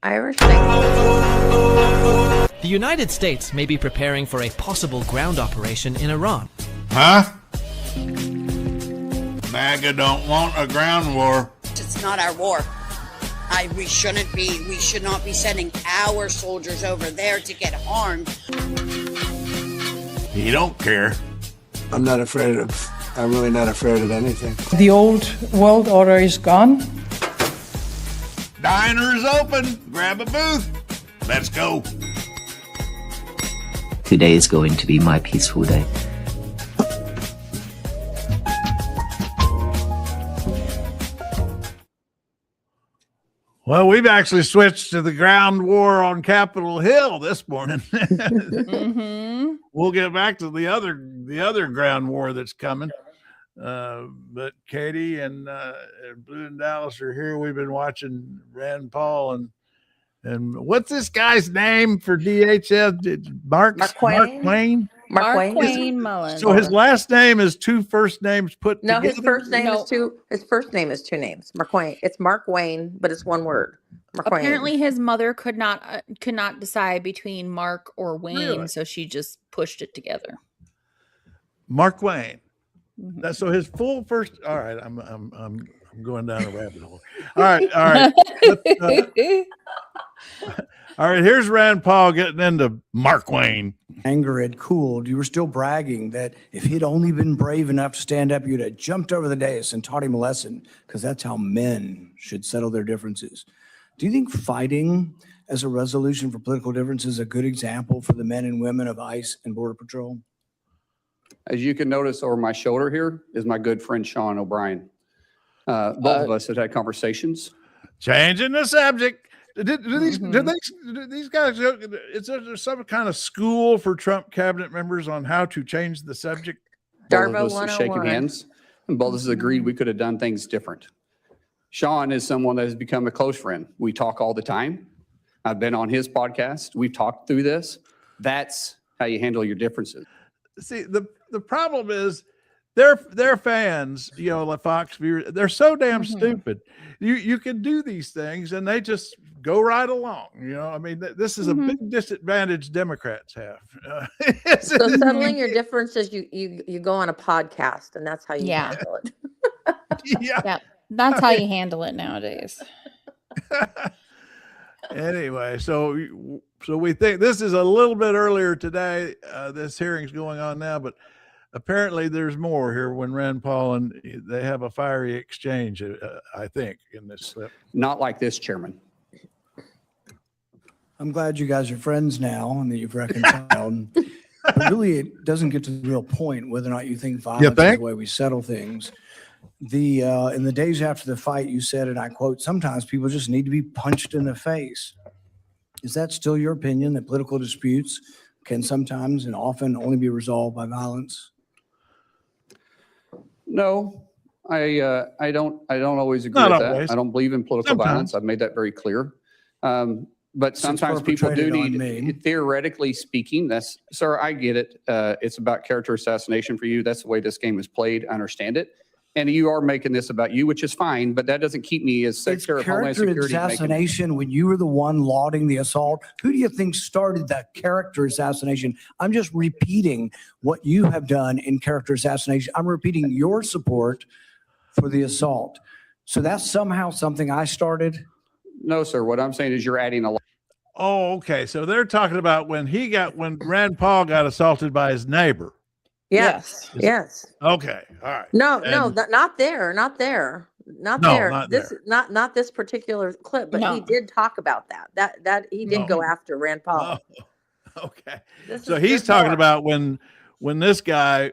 Irish thing. The United States may be preparing for a possible ground operation in Iran. Huh? MAGA don't want a ground war. It's not our war. We should not be sending our soldiers over there to get harmed. He don't care. I'm really not afraid of anything. The old world order is gone. Diner's open. Grab a booth. Let's go. Today is going to be my peaceful day. Well, we've actually switched to the ground war on Capitol Hill this morning. Mm-hmm. We'll get back to the other ground war that's coming. But Katie and Blue and Dallas are here. We've been watching Rand Paul and what's this guy's name for DHS? Markwayne Mullin. So his last name is two first names put together? His first name is two. His first name is two names. Markwayne. It's Markwayne, but it's one word. Markwayne. Apparently, his mother could not decide between Mark or Wayne, Really? so she just pushed it together. Markwayne. Mhm. So his full first. All right, I'm going down a rabbit hole. All right. All right. Here's Rand Paul getting into Markwayne. Anger had cooled. You were still bragging that if he'd only been brave enough to stand up, you'd have jumped over the dais and taught him a lesson, because that's how men should settle their differences. Do you think fighting as a resolution for political differences is a good example for the men and women of ICE and Border Patrol? As you can notice over my shoulder here is my good friend Sean O'Brien. Both of us have had conversations. Changing the subject. Do these guys? Is there some kind of school for Trump cabinet members on how to change the subject? Both Darbo of us have shaken 101. hands, and both of us agreed we could have done things different. Sean is someone that has become a close friend. We talk all the time. I've been on his podcast. We've talked through this. That's how you handle your differences. See, the problem is their fans, like Fox viewers, they're so damn stupid. You can do these things and they just go right along. I mean, this is a big disadvantage Democrats have. So settling your differences, you go on a podcast, and that's how you handle it. Yeah. That's how you handle it nowadays. Anyway, so we think this is a little bit earlier today. This hearing's going on now, but apparently there's more here when Rand Paul and they have a fiery exchange, I think, in this clip. Not like this, Chairman. I'm glad you guys are friends now and that you've reconciled. But really, it doesn't get to the real point whether or not you think violence is the way we settle things. In the days after the fight, you said, and I quote, "Sometimes people just need to be punched in the face." Is that still your opinion, that political disputes can sometimes and often only be resolved by violence? No, I don't always agree Not with always. that. I don't believe in political violence. I've made that very clear. But sometimes people do need, theoretically speaking, sir, I get it. It's about character assassination for you. That's the way this game is played. I understand it. And you are making this about you, which is fine, but that doesn't keep me as Secretary of Homeland Security. Character assassination when you were the one lauding the assault. Who do you think started that character assassination? I'm just repeating what you have done in character assassination. I'm repeating your support for the assault. So that's somehow something I started? No, sir. What I'm saying is you're adding a lot. Oh, okay. So they're talking about when Rand Paul got assaulted by his neighbor. Yes. Okay. All right. No, not there. Not there. Not this particular clip, but he did talk about that. That he did go after Rand Paul. Oh, okay. So he's talking about when this guy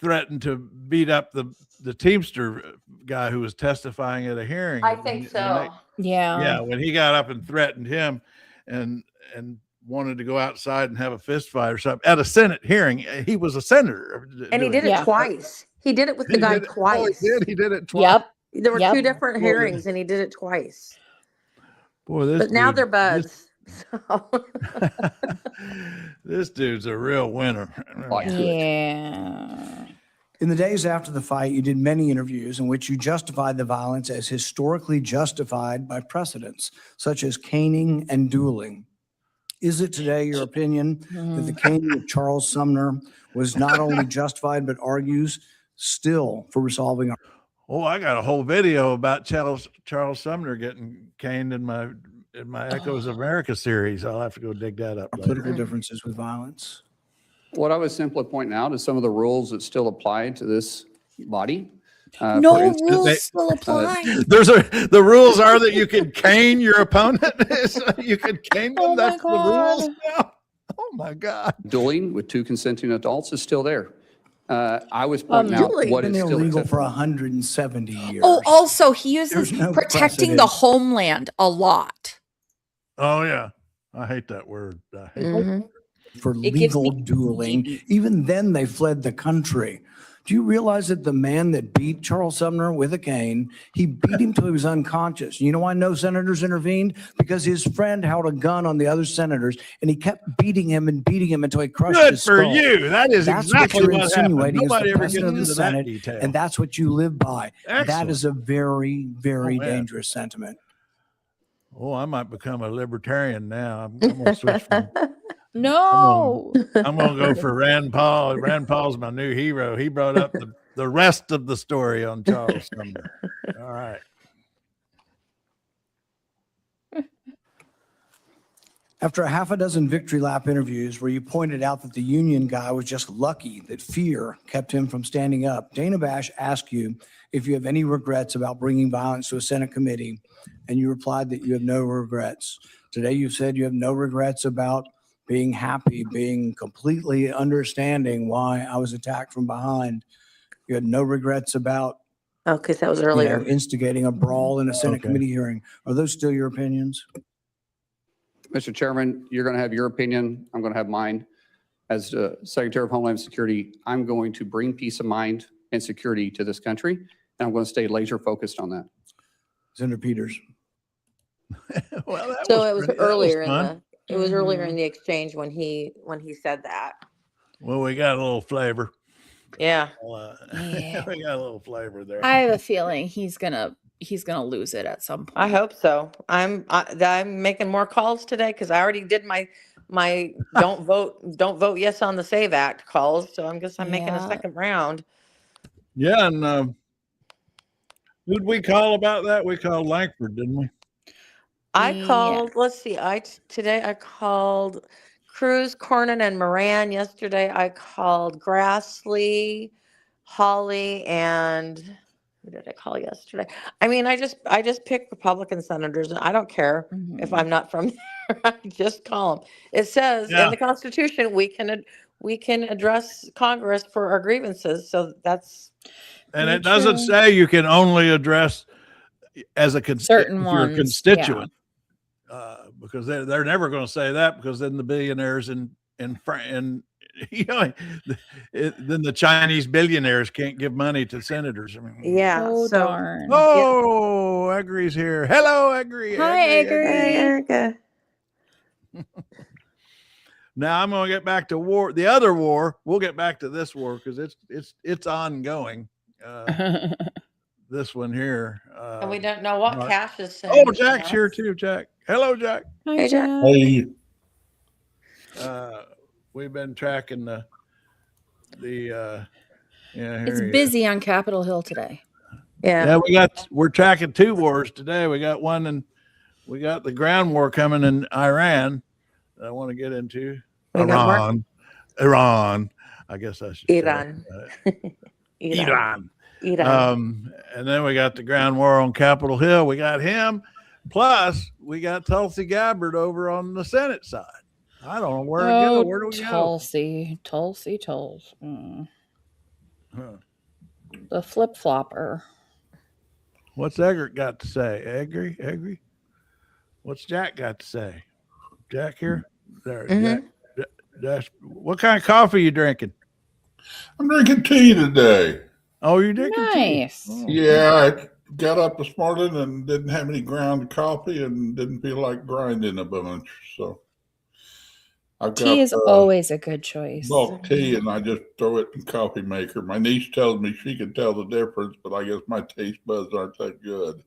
threatened to beat up the Teamster guy who was testifying at a hearing. I think so. Yeah. When he got up and threatened him and wanted to go outside and have a fist fight or something at a Senate hearing. He was a senator. And he did it twice. He did it with the guy twice. He did it twice. Yep. There were two different hearings and he did it twice. Boy, but now they're buds. This dude's a real winner. Yeah. In the days after the fight, you did many interviews in which you justified the violence as historically justified by precedents, such as caning and dueling. Is it today your opinion that the caning of Charles Sumner was not only justified, but argues still for resolving our... Oh, I got a whole video about Charles Sumner getting caned in my Echoes of America series. I'll have to go dig that up later. Political differences with violence? What I was simply pointing out is some of the rules that still apply to this body. No rules still apply. The rules are that you can cane your opponent. You can cane them. That's the rules now. Oh my God. Dueling with 2 consenting adults is still there. I was pointing out what is still illegal for 170 years. Oh, also he uses protecting the homeland a lot. Oh yeah, I hate that word. I hate that word. For legal dueling. Even then they fled the country. Do you realize that the man that beat Charles Sumner with a cane, he beat him till he was unconscious? You know why no senators intervened? Because his friend held a gun on the other senators, and he kept beating him until he crushed his skull. Good for you. That is exactly what you're insinuating. Nobody ever gets into into that detail. And that's what you live by. Excellent. That is a very, very dangerous sentiment. Oh, I might become a libertarian now. I'm going to switch from... No. I'm going to go for Rand Paul. Rand Paul's my new hero. He brought up the rest of the story on Charles Sumner. All right. After a half a dozen victory lap interviews where you pointed out that the union guy was just lucky that fear kept him from standing up, Dana Bash asked you if you have any regrets about bringing violence to a Senate committee, and you replied that you have no regrets. Today you said you have no regrets about being happy, being completely understanding why I was attacked from behind. You had no regrets about because that was earlier. Instigating a brawl in a Senate committee hearing. Are those still your opinions? Mr. Chairman, you're going to have your opinion. I'm going to have mine. As Secretary of Homeland Security, I'm going to bring peace of mind and security to this country, and I'm going to stay laser focused on that. Senator Peters. Well, it was earlier in the exchange when he said that. Well, we got a little flavor. Yeah. We got a little flavor there. I have a feeling he's gonna lose it at some point. I hope so. I'm making more calls today because I already did my don't vote yes on the SAVE Act calls. So I'm making a second round. Yeah, and who'd we call about that? We called Langford, didn't we? I called. Let's see. Today I called Cruz, Cornyn, and Moran. Yesterday I called Grassley, Hawley, and who did I call yesterday? I mean, I just pick Republican senators, and I don't care if I'm not from there. I just call them. It says in the Constitution we can address Congress for our grievances. So that's. And it doesn't say you can only address as a certain ones, constituent. Because they're never going to say that, because then the billionaires and then the Chinese billionaires can't give money to senators. I mean, darn. Oh, Egri's here. Hello, Egri. Hi, Egri. Hey, Erica. Now I'm going to get back to war. The other war. We'll get back to this war because it's ongoing. This one here. And we don't know what Cash is saying. Oh, Jack's here too, Jack. Hello, Jack. Hi, Jack. Hey. We've been tracking it's busy on Capitol Hill today. Yeah. We're tracking 2 wars today. We got one, and we got the ground war coming in Iran that I want to get into. Iran. I guess I should Iran. Iran. And then we got the ground war on Capitol Hill. We got him. Plus, we got Tulsi Gabbard over on the Senate side. I don't know where to go. Where do we go? Tulsi. The flip-flopper. What's Eggert got to say? Egri? What's Jack got to say? Jack here? There, Jack. What kind of coffee are you drinking? I'm drinking tea today. Oh, you're drinking nice. tea? Oh. Yeah, I got up this morning and didn't have any ground coffee and didn't feel like grinding a bunch. So Tea is always a good choice. Bulk tea, and I just throw it in coffee maker. My niece tells me she can tell the difference, but I guess my taste buds aren't that good.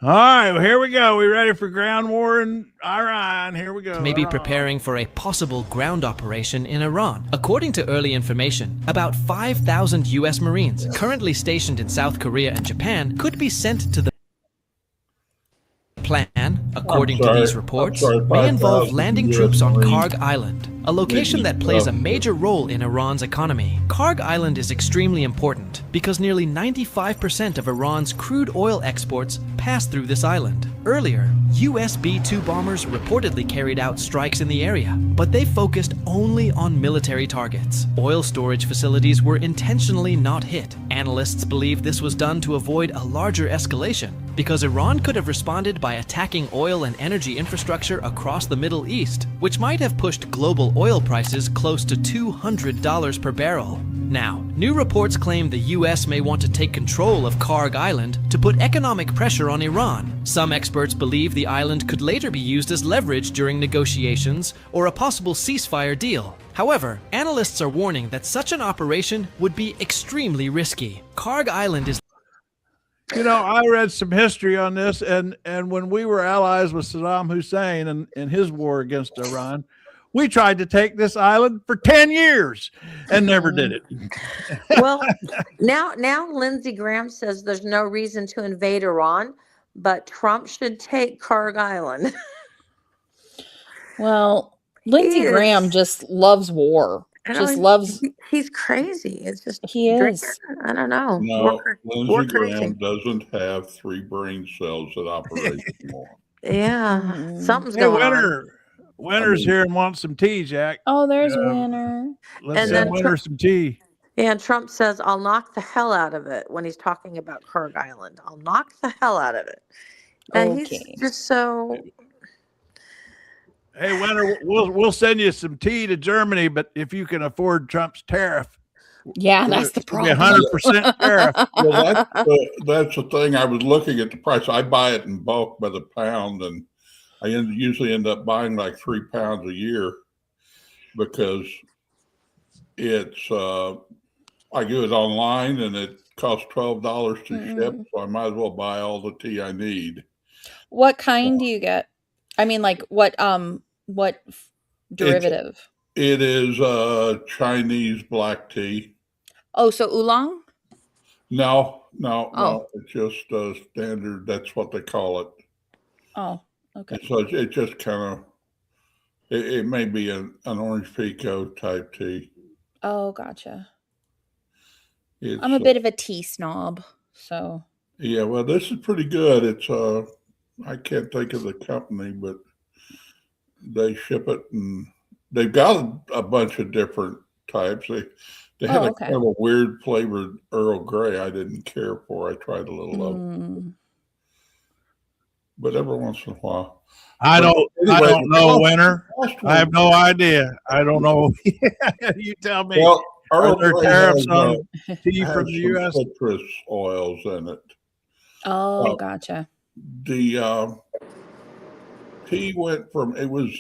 All right, well, here we go. We ready for ground war in Iran? Here we go. May be preparing for a possible ground operation in Iran. According to early information, about 5,000 U.S. Marines currently stationed in South Korea and Japan could be sent to the plan, according to these reports, may involve landing troops on Kharg Island, a location that plays a major role in Iran's economy. Kharg Island is extremely important because nearly 95% of Iran's crude oil exports pass through this island. Earlier, US B-2 bombers reportedly carried out strikes in the area, but they focused only on military targets. Oil storage facilities were intentionally not hit. Analysts believe this was done to avoid a larger escalation, because Iran could have responded by attacking oil and energy infrastructure across the Middle East, which might have pushed global oil prices close to $200 per barrel. Now, new reports claim the US may want to take control of Kharg Island to put economic pressure on Iran. Some experts believe the island could later be used as leverage during negotiations or a possible ceasefire deal. However, analysts are warning that such an operation would be extremely risky. Kharg Island is... You know, I read some history on this, and when we were allies with Saddam Hussein and his war against Iran, we tried to take this island for 10 years and never did it. Well, now Lindsey Graham says there's no reason to invade Iran, but Trump should take Kharg Island. Well, Lindsey Graham just loves war. He's crazy. It's just he is. I don't know. No, Lindsey Graham doesn't have 3 brain cells that operate anymore. Yeah, something's going on. Winter's here and wants some tea, Jack. Oh, there's Winter. Let's send Winter some tea. Yeah, and Trump says, I'll knock the hell out of it when he's talking about Kharg Island. I'll knock the hell out of it. And he's just so... Hey, Winter, we'll send you some tea to Germany, but if you can afford Trump's tariff. Yeah, that's the problem. 100% tariff. Well, that's the thing. I was looking at the price. I buy it in bulk by the pound, and I usually end up buying like 3 pounds a year because it's I do it online and it costs $12 to ship, so I might as well buy all the tea I need. What kind do you get? I mean, like what derivative? It is Chinese black tea. Oh, so oolong? No. It's just standard. That's what they call it. Oh, okay. So it just kind of, it may be an orange pekoe type tea. Oh, gotcha. I'm a bit of a tea snob, so. Yeah, well, this is pretty good. It's I can't think of the company, but they ship it, and they've got a bunch of different types. They had a kind of a weird flavored Earl Grey I didn't care for. I tried a little of it. But every once in a while. I don't know, Winter. I have no idea. I don't know. You tell me. Well, are there tariffs on tea from the U.S.? Citrus oils in it. Oh, gotcha. The tea went from it was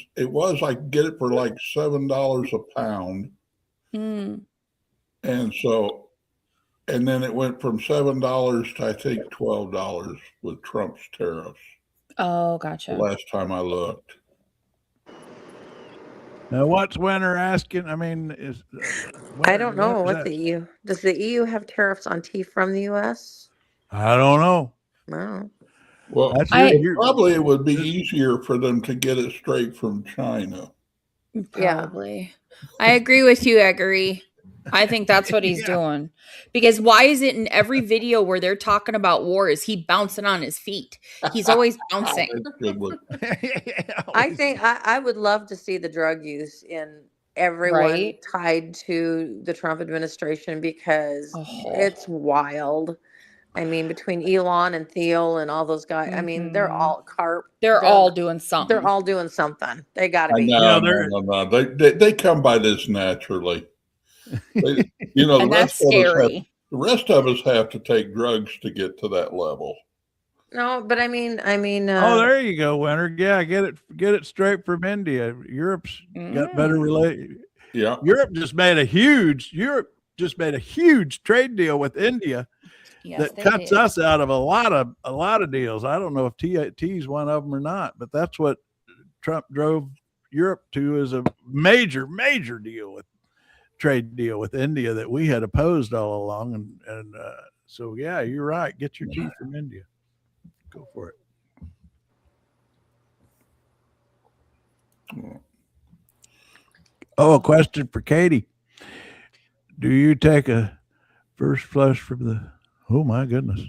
I could get it for like $7 a pound. And so, and then it went from $7 to I think $12 with Trump's tariffs. Oh, gotcha. The last time I looked. Now, what's Winter asking? I mean, I don't know. What's the EU? Does the EU have tariffs on tea from the U.S.? I don't know. No. Well, probably it would be easier for them to get it straight from China. Probably. Yeah. I agree with you, Eggery. I think that's what he's doing. Because why is it in every video where they're talking about war is he bouncing on his feet? He's always bouncing. I think I would love to see the drug use in everyone tied to the Trump administration because it's wild. I mean, between Elon and Thiel and all those guys, I mean, they're all They're all doing something. They're all doing something. They got to be. No. They come by this naturally. You know, and that's scary. The rest of us have to take drugs to get to that level. No, but I mean. Oh, there you go, Winter. Yeah, get it straight from India. Europe's got better Yeah, Europe just made a huge trade deal with India that cuts us out of a lot of deals. I don't know if TAT's one of them or not, but that's what Trump drove Europe to, is a major trade deal with India that we had opposed all along. And so, yeah, you're right. Get your tea from India. Go for it. Oh, a question for Katie. Do you take a first flush from the, oh my goodness.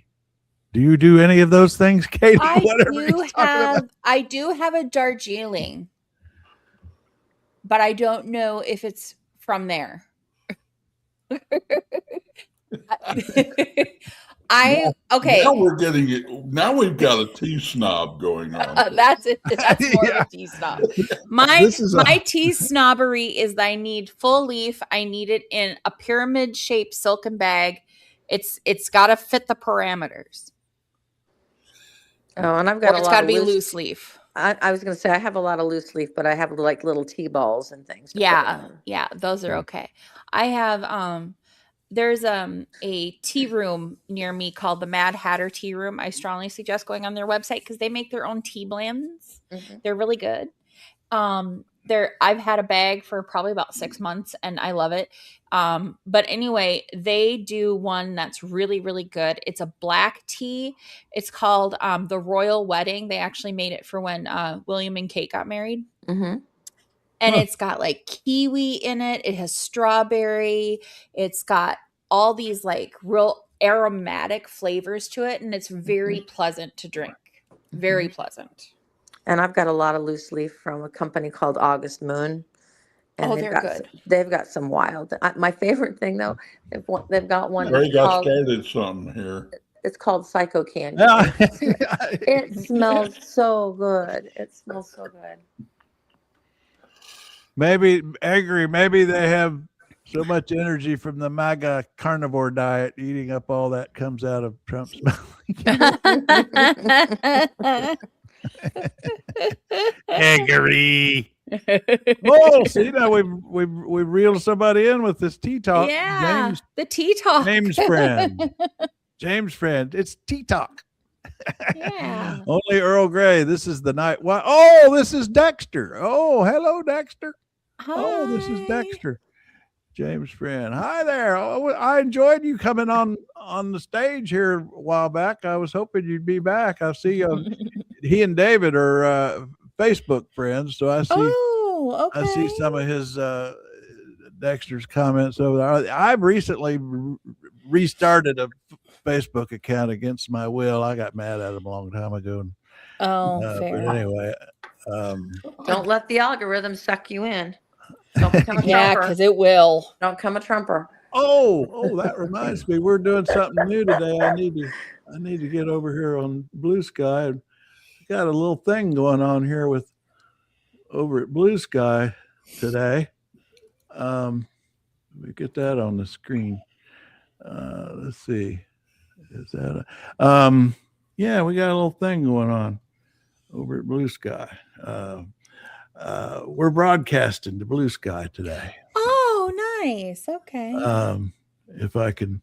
Do you do any of those things, Katie? I do have a Darjeeling, but I don't know if it's from there. Now we're getting it. Now we've got a tea snob going on. That's it. That's more of a tea snob. My tea snobbery is that I need full leaf. I need it in a pyramid shaped silken bag. It's got to fit the parameters. Oh, and I've got it's got to be loose leaf. I was going to say I have a lot of loose leaf, but I have like little tea balls and things. Yeah, those are okay. I have there's a tea room near me called the Mad Hatter Tea Room. I strongly suggest going on their website because they make their own tea blends. Mm-hmm. They're really good. I've had a bag for probably about 6 months and I love it. But anyway, they do one that's really, really good. It's a black tea. It's called the Royal Wedding. They actually made it for when William and Kate got married. Mm-hmm. And it's got like kiwi in it. It has strawberry. It's got all these like real aromatic flavors to it. And it's very pleasant to drink. Very pleasant. And I've got a lot of loose leaf from a company called August Moon. And they're good. They've got some wild. My favorite thing though, they've got one. They got started something here. It's called Psycho Candy. It smells so good. It smells so good. Maybe they have so much energy from the MAGA carnivore diet, eating up all that comes out of Trump's mouth. Eggery. Oh, see now we've reeled somebody in with this tea talk. Yeah, the tea talk. James friend. It's tea talk. Yeah. Only Earl Grey. This is the night. What? Oh, this is Dexter. Oh, hello, Dexter. Hi. Oh, this is Dexter. James friend. Hi there. Oh, I enjoyed you coming on the stage here a while back. I was hoping you'd be back. I see he and David are Facebook friends, so I see. Oh, okay. I see some of his Dexter's comments over there. I've recently restarted a Facebook account against my will. I got mad at him a long time ago. Fair. But anyway, don't let the algorithm suck you in. Don't become a Trumper. Yeah, because it will. Don't become a Trumper. Oh, that reminds me. We're doing something new today. I need to get over here on Blue Sky. Got a little thing going on here over at Blue Sky today. We get that on the screen. Let's see. Is that yeah, we got a little thing going on over at Blue Sky. We're broadcasting to Blue Sky today. Oh, nice. Okay. If I can,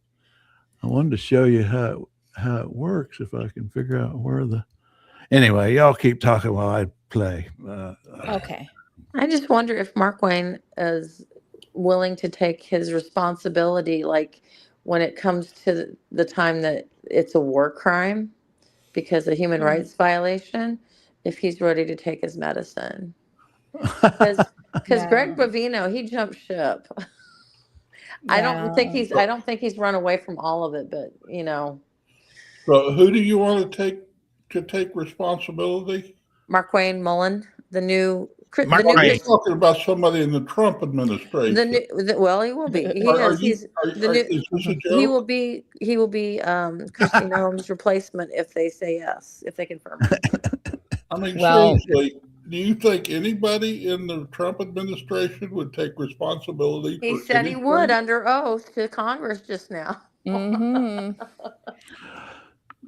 I wanted to show you how it works. If I can figure out where anyway, y'all keep talking while I play. Okay. I just wonder if Markwayne is willing to take his responsibility, like when it comes to the time that it's a war crime because of human rights violation, if he's ready to take his medicine. Because Greg Bovino, he jumped ship. I don't think he's run away from all of it, but So who do you want to take responsibility? Markwayne Mullin, the new. You're talking about somebody in the Trump administration. Well, he will be. He will be. He will be Christine Holmes' replacement if they say yes, if they confirm it. I mean, seriously, do you think anybody in the Trump administration would take responsibility? He said he would under oath to Congress just now. Mm-hmm.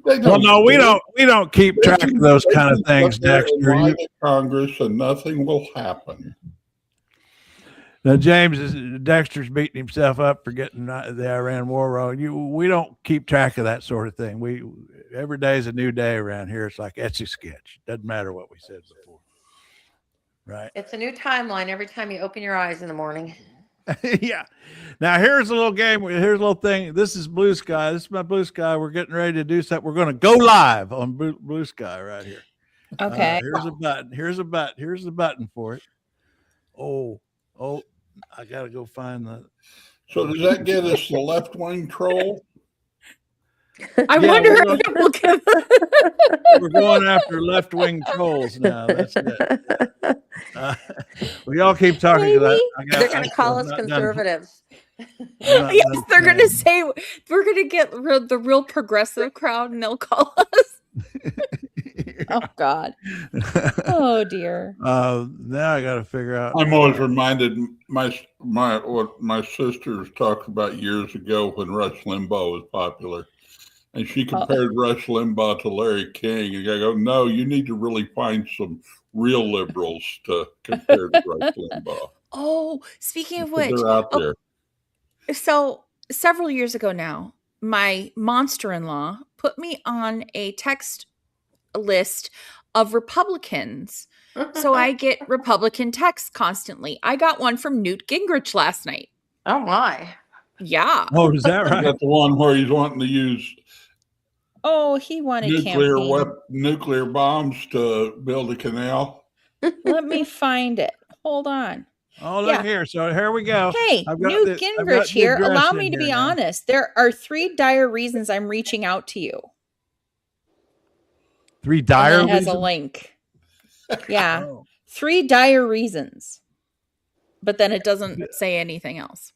Well, no, we don't keep track of those kind of things, Dexter. Congress and nothing will happen. Now, Dexter's beating himself up for getting the Iran war wrong. We don't keep track of that sort of thing. Every day is a new day around here. It's like Etch-a-Sketch. Doesn't matter what we said before. Right. It's a new timeline every time you open your eyes in the morning. Yeah. Now here's a little game. Here's a little thing. This is Blue Sky. This is my Blue Sky. We're getting ready to do something. We're going to go live on Blue Sky right here. Okay. Here's a button. Here's the button for it. Oh, I got to go find the. So does that get us the left-wing troll? I wonder if it will give. We're going after left-wing trolls now. That's it. We all keep talking. They're going to call us conservatives. Yes, they're going to say we're going to get the real progressive crowd, and they'll call us. Oh God. Oh dear. Now I got to figure out. I'm always reminded what my sisters talked about years ago when Rush Limbaugh was popular. And she compared Rush Limbaugh to Larry King. And I go, no, you need to really find some real liberals to compare to Rush Limbaugh. Oh, speaking of which, they're out there. So several years ago now, my monster-in-law put me on a text list of Republicans. So I get Republican texts constantly. I got one from Newt Gingrich last night. Oh my. Yeah. Oh, is that right? That's the one where he's wanting to use he wanted nuclear bombs to build a canal. Let me find it. Hold on. Oh, look here. So here we go. Hey, Newt Gingrich here. Allow me to be honest. There are 3 dire reasons I'm reaching out to you. 3 dire reasons? It has a link. Yeah. 3 dire reasons. But then it doesn't say anything else.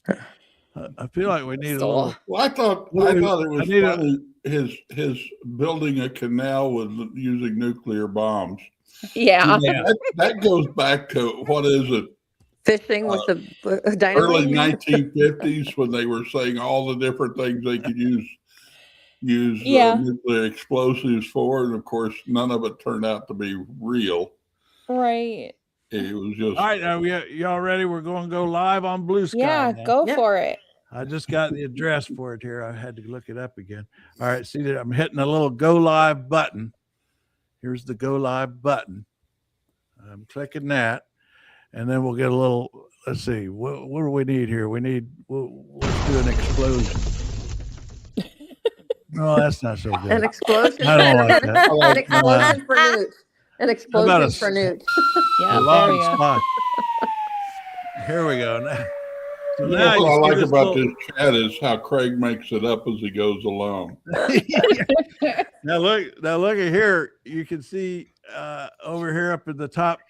I feel like we need a little. Well, I thought it was funny his building a canal with using nuclear bombs. Yeah. That goes back to, what is it? Fishing with the dynamite. Early 1950s when they were saying all the different things they could use nuclear explosives for. And of course, none of it turned out to be real. Right. It was just. All right. Now, y'all ready? We're going to go live on Blue Sky. Yeah, now. go for it. I just got the address for it here. I had to look it up again. All right. See that I'm hitting a little go live button. Here's the go live button. I'm clicking that. And then we'll get a little, let's see, what do we need here? Let's do an explosion. No, that's not so good. An explosion? I don't like that. An explosion for Newt. An explosion for Newt. Yeah, a long spot. Here we go. Now, so now what I like about this chat is how Craig makes it up as he goes along. Now look at here. You can see over here up in the top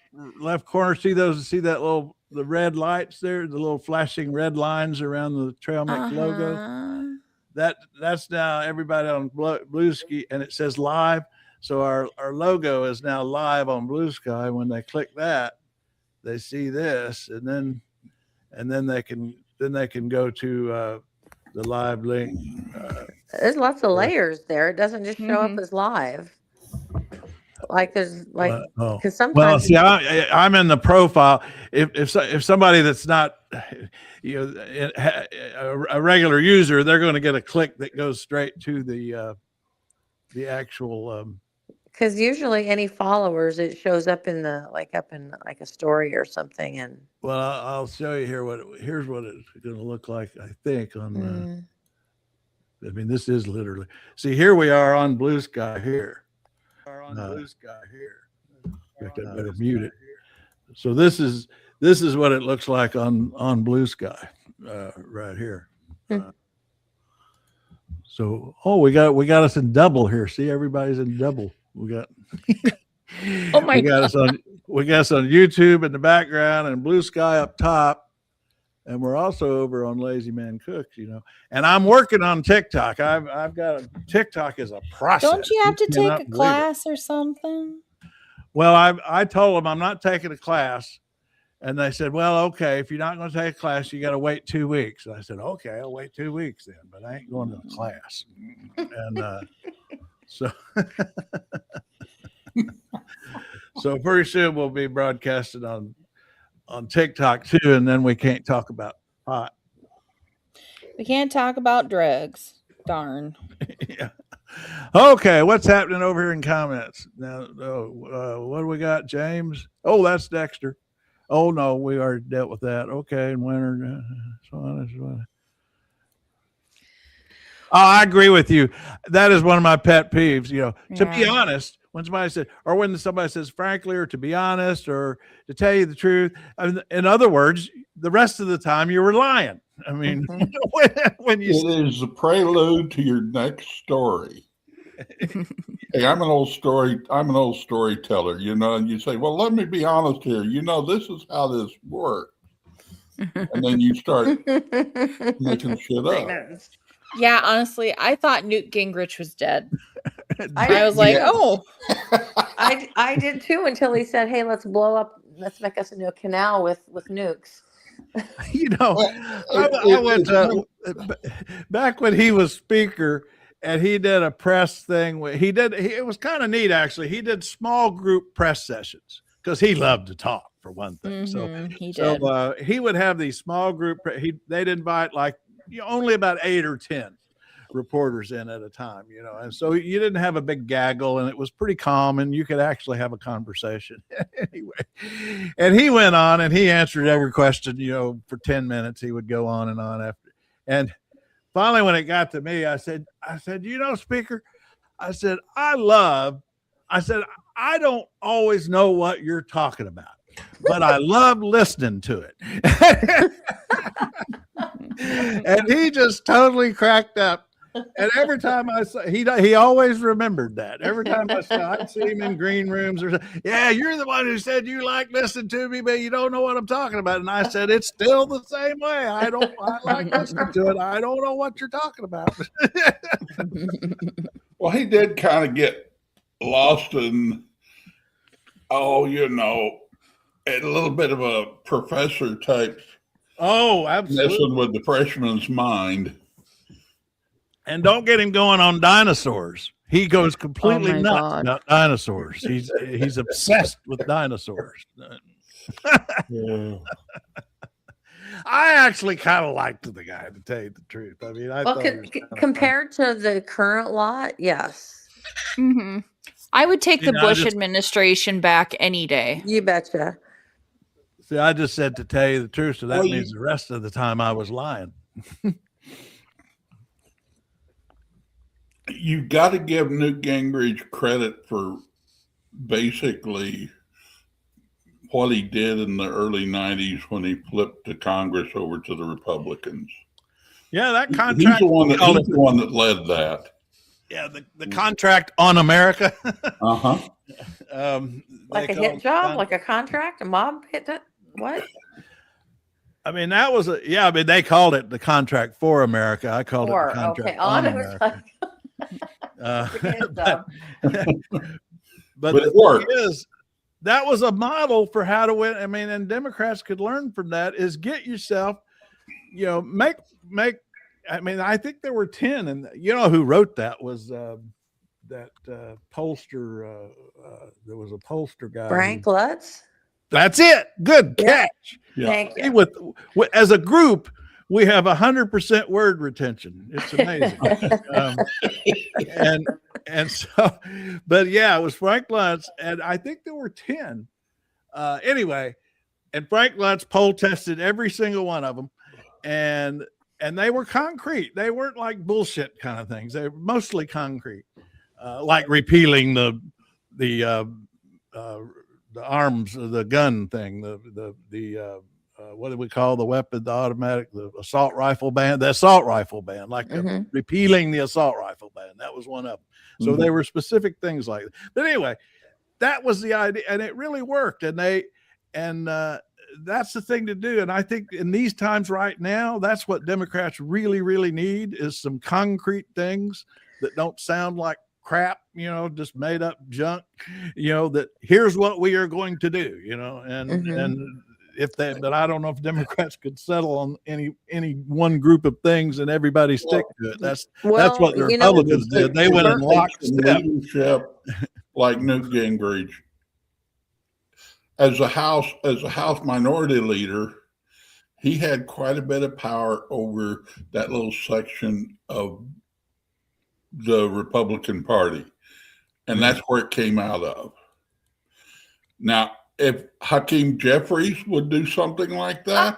left corner. See the red lights there, the little flashing red lines around the Trail Mix logo. That's now everybody on Blue Sky, and it says live. So our logo is now live on Blue Sky. When they click that, they see this, and then they can go to the live link. There's lots of layers there. It doesn't just show up as live. Like there's because sometimes. Well, see, I'm in the profile. If somebody that's not, a regular user, they're going to get a click that goes straight to the actual. Because usually any followers, it shows up in a story or something. And well, I'll show you here here's what it's going to look like. I think on. I mean, this is literally. See, here we are on Blue Sky here. Blue Sky here. I better mute it. So this is what it looks like on Blue Sky, right here. So we got us in double here. See, everybody's in double. We got. Oh my God. We got us on YouTube in the background and Blue Sky up top, and we're also over on Lazy Man Cooks. And I'm working on TikTok. I've got TikTok is a process. Don't you have to take a class or something? Well, I told them I'm not taking a class, and they said, "Well, okay, if you're not going to take a class, you got to wait 2 weeks." And I said, "Okay, I'll wait 2 weeks then, but I ain't going to the class." And So, so pretty soon we'll be broadcasted on TikTok too, and then we can't talk about pot. We can't talk about drugs. Darn. Yeah. Okay, what's happening over here in comments now? What do we got, James? Oh, that's Dexter. Oh no, we already dealt with that. Okay, and winter. Oh, I agree with you. That is one of my pet peeves. You know, to be honest, when somebody said, or when somebody says, frankly, or to be honest, or to tell you the truth. In other words, the rest of the time you were lying. I mean, when you it is the prelude to your next story. Hey, I'm an old storyteller, you know, and you say, well, let me be honest here. You know, this is how this works. And then you start making shit up. Yeah, honestly, I thought Newt Gingrich was dead. I was like, oh. I did too, until he said, hey, let's make us a new canal with nukes. You know, I went back when he was speaker, and he did a press thing. It was kind of neat, actually. He did small group press sessions because he loved to talk, for one thing. So he would have these small group. They'd invite only about 8 or 10 reporters in at a time, you know, and so you didn't have a big gaggle, and it was pretty calm, and you could actually have a conversation. Anyway, and he went on and he answered every question, you know, for 10 minutes. He would go on after, and finally, when it got to me, I said, you know, Speaker, I said, I don't always know what you're talking about, but I love listening to it. And he just totally cracked up. And every time I saw, he always remembered that. Every time I saw, I'd see him in green rooms or something. Yeah, you're the one who said you like listening to me, but you don't know what I'm talking about. And I said, it's still the same way. I like listening to it. I don't know what you're talking about. Well, he did kind of get lost in, you know, a little bit of a professor type. Oh, absolutely. Messing with the freshman's mind. And don't get him going on dinosaurs. He goes completely nuts about dinosaurs. He's obsessed with dinosaurs. Yeah. I actually kind of liked the guy, to tell you the truth. I mean, compared to the current lot, yes. Mm-hmm. I would take the Bush administration back any day. You betcha. See, I just said to tell you the truth, so that means the rest of the time I was lying. You've got to give Newt Gingrich credit for basically what he did in the early 90s when he flipped the Congress over to the Republicans. Yeah, that contract. He's the one that led that. Yeah, the contract on America. Uh-huh. Like a hit job, like a contract, a mob hit that. What? I mean, that was they called it the contract for America. I called it the contract on America. But it worked. That was a model for how to win. I mean, and Democrats could learn from that, is get yourself, you know, make, I mean, I think there were 10, and you know who wrote that was that pollster. There was a pollster guy. Frank Lutz. That's it. Good catch. Yeah. Thank you. As a group, we have 100% word retention. It's amazing. And so, but yeah, it was Frank Luntz, and I think there were 10. Anyway, and Frank Luntz poll tested every single one of them, and they were concrete. They weren't like bullshit kind of things. They were mostly concrete, like repealing the arms, the gun thing, what do we call the weapon, the automatic, the assault rifle ban, like repealing the assault rifle ban. That was one of them. So they were specific things like that. But anyway, that was the idea, and it really worked. And that's the thing to do. And I think in these times right now, that's what Democrats really, really need, is some concrete things that don't sound like crap, you know, just made up junk, you know, that here's what we are going to do, you know, and but I don't know if Democrats could settle on any one group of things and everybody stick to it. That's what the Republicans did. They went in lockstep. Leadership like Newt Gingrich. As a House minority leader, he had quite a bit of power over that little section of the Republican Party. And that's where it came out of. Now, if Hakeem Jeffries would do something like that,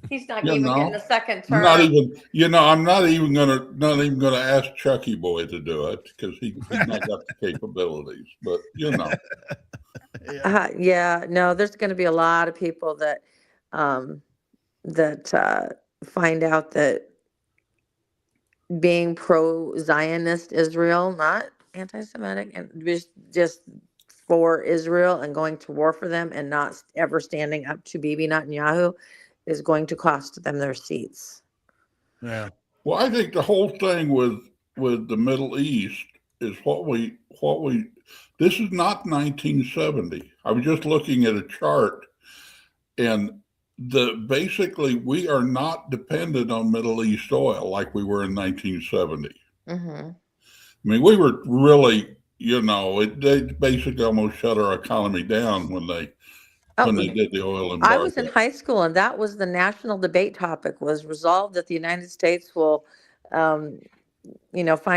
he's not even getting a second term. Not even, I'm not even gonna ask Chucky Boy to do it because he's not got the capabilities. But no, there's going to be a lot of people that find out that being pro-Zionist Israel, not anti-Semitic, and just for Israel and going to war for them and not ever standing up to Bibi Netanyahu is going to cost them their seats. Yeah. Well, I think the whole thing with the Middle East is this is not 1970. I was just looking at a chart, and basically we are not dependent on Middle East oil like we were in 1970. Mm-hmm. I mean, we were really, they basically almost shut our economy down when they did the oil embargo. I was in high school, and that was the national debate topic, was resolved that the United States will, find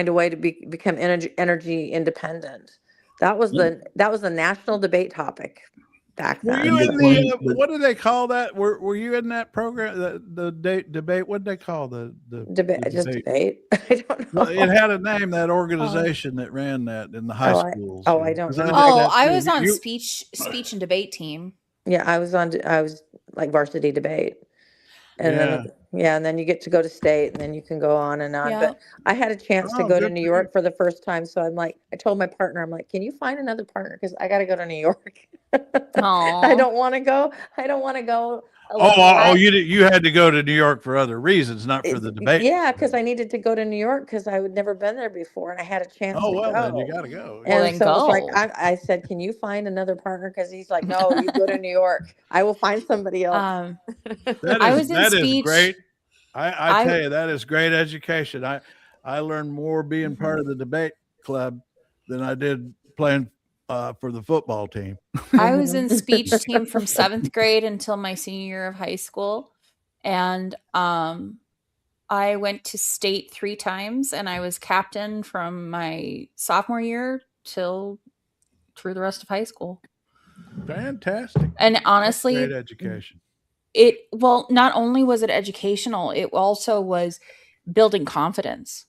a way to become energy independent. That was the national debate topic back then. Were you in what do they call that? Were you in that program? The debate? What did they call the debate? Just debate. I don't know. Well, it had a name. That organization that ran that in the high schools. I don't know. I was on speech and debate team. Yeah, I was like varsity debate, and then you get to go to state, and then you can go on and on. Yeah. But I had a chance to go to New York for the first time, so I told my partner, I'm like, can you find another partner, because I got to go to New York. I don't want to go. You had to go to New York for other reasons, not for the debate. Yeah, because I needed to go to New York because I had never been there before, and I had a chance to go. Then you got to go. And so it's like I said, can you find another partner? Because he's like, no, you go to New York. I will find somebody else. That is great. I tell you, that is great education. I learned more being part of the debate club than I did playing for the football team. I was in speech team from 7th grade until my senior year of high school. And I went to state 3 times, and I was captain from my sophomore year through the rest of high school. Fantastic. And honestly, great education. Not only was it educational, it also was building confidence.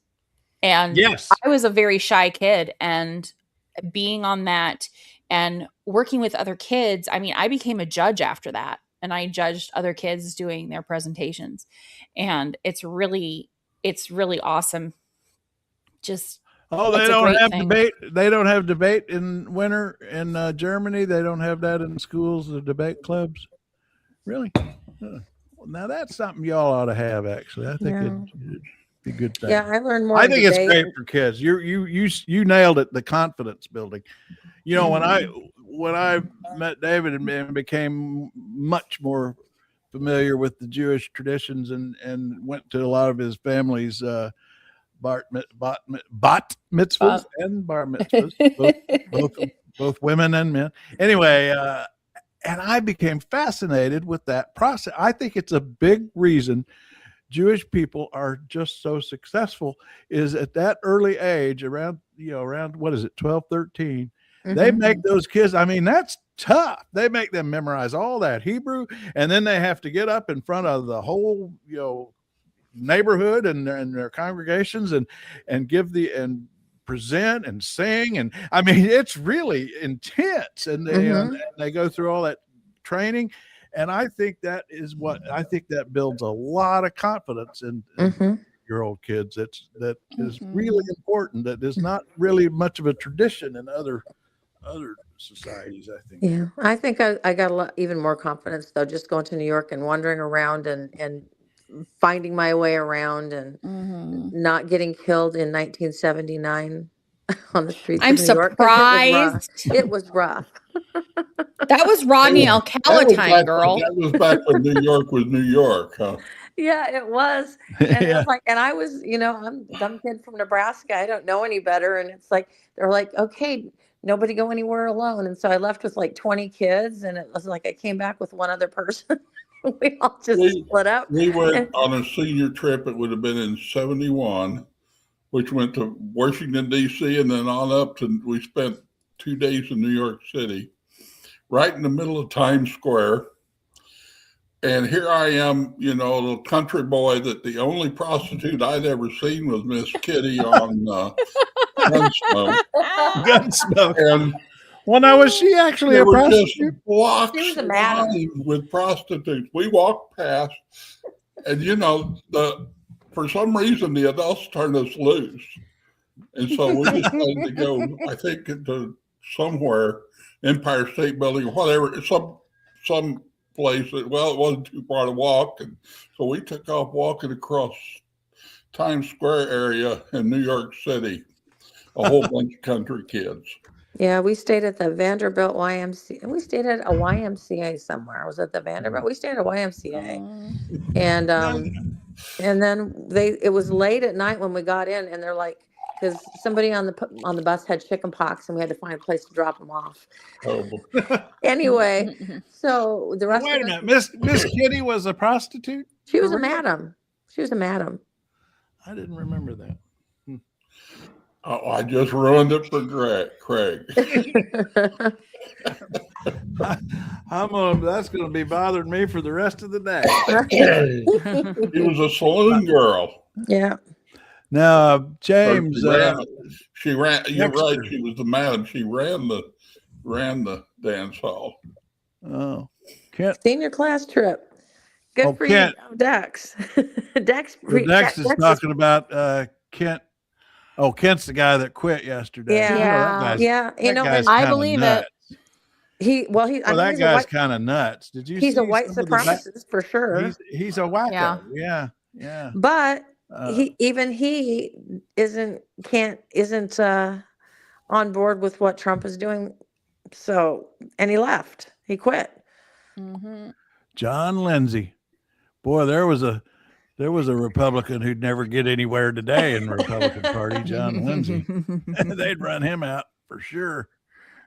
And yes, I was a very shy kid, and being on that and working with other kids, I became a judge after that, and I judged other kids doing their presentations, and it's really awesome. Just they don't have debate. They don't have debate in winter in Germany. They don't have that in schools, the debate clubs. Really? Now that's something y'all ought to have. Actually, I think it'd be a good thing. Yeah, I learned more. I think it's great for kids. You nailed it. The confidence building. When I met David and became much more familiar with the Jewish traditions and went to a lot of his family's bat mitzvahs and bar mitzvahs, both women and men. Anyway, and I became fascinated with that process. I think it's a big reason Jewish people are just so successful is at that early age, around what is it, 12, 13, they make those kids, that's tough. They make them memorize all that Hebrew, and then they have to get up in front of the whole, neighborhood and their congregations and give and present and sing. And it's really intense, and they go through all that training. And I think that builds a lot of confidence in your old kids. That is really important. That is not really much of a tradition in other societies, I think. Yeah, I think I got even more confidence though, just going to New York and wandering around and finding my way around and not getting killed in 1979 on the streets of New York. I'm surprised. It was rough. That was Rodney Alcalatine, girl. That was back when New York was New York, huh? Yeah, it was. And it was like, and I was, I'm a dumb kid from Nebraska. I don't know any better. And it's like, they're like, okay, nobody go anywhere alone. And so I left with like 20 kids, and it was like I came back with one other person. We all just split up. We went on a senior trip. It would have been in 71, which went to Washington, D.C., and then on up to, we spent 2 days in New York City, right in the middle of Times Square. And here I am, a little country boy, that the only prostitute I'd ever seen was Miss Kitty on Gunsmoke. Gunsmoke. And well, now, was she actually a prostitute? Blocks with prostitutes. We walked past, and for some reason the adults turned us loose, and so we decided to go. I think to somewhere, Empire State Building or whatever, some place that, well, it wasn't too far to walk, and so we took off walking across Times Square area in New York City, a whole bunch of country kids. Yeah, we stayed at the Vanderbilt YMCA. We stayed at a YMCA somewhere. Was it the Vanderbilt? We stayed at a YMCA, and then it was late at night when we got in, and they're like, because somebody on the bus had chicken pox, and we had to find a place to drop them off. Oh. Anyway, so the rest. Wait a minute, Miss Kitty was a prostitute? She was a madam. She was a madam. I didn't remember that. Oh, I just ruined it for Craig. That's going to be bothering me for the rest of the day. He was a saloon girl. Yeah. Now, James, she ran. You're right. She was the madam. She ran the dance hall. Oh, Kent. Senior class trip. Good for Kent. you, Dex. Dex is talking about Kent. Oh, Kent's the guy that quit yesterday. Yeah. I believe it. That guy's kind of nuts. Did you? He's a white supremacist for sure. He's a wacko. Yeah. But he isn't on board with what Trump is doing. So, and he left. He quit. Mm-hmm. John Lindsay, boy, there was a Republican who'd never get anywhere today in the Republican Party, John Lindsay. They'd run him out for sure.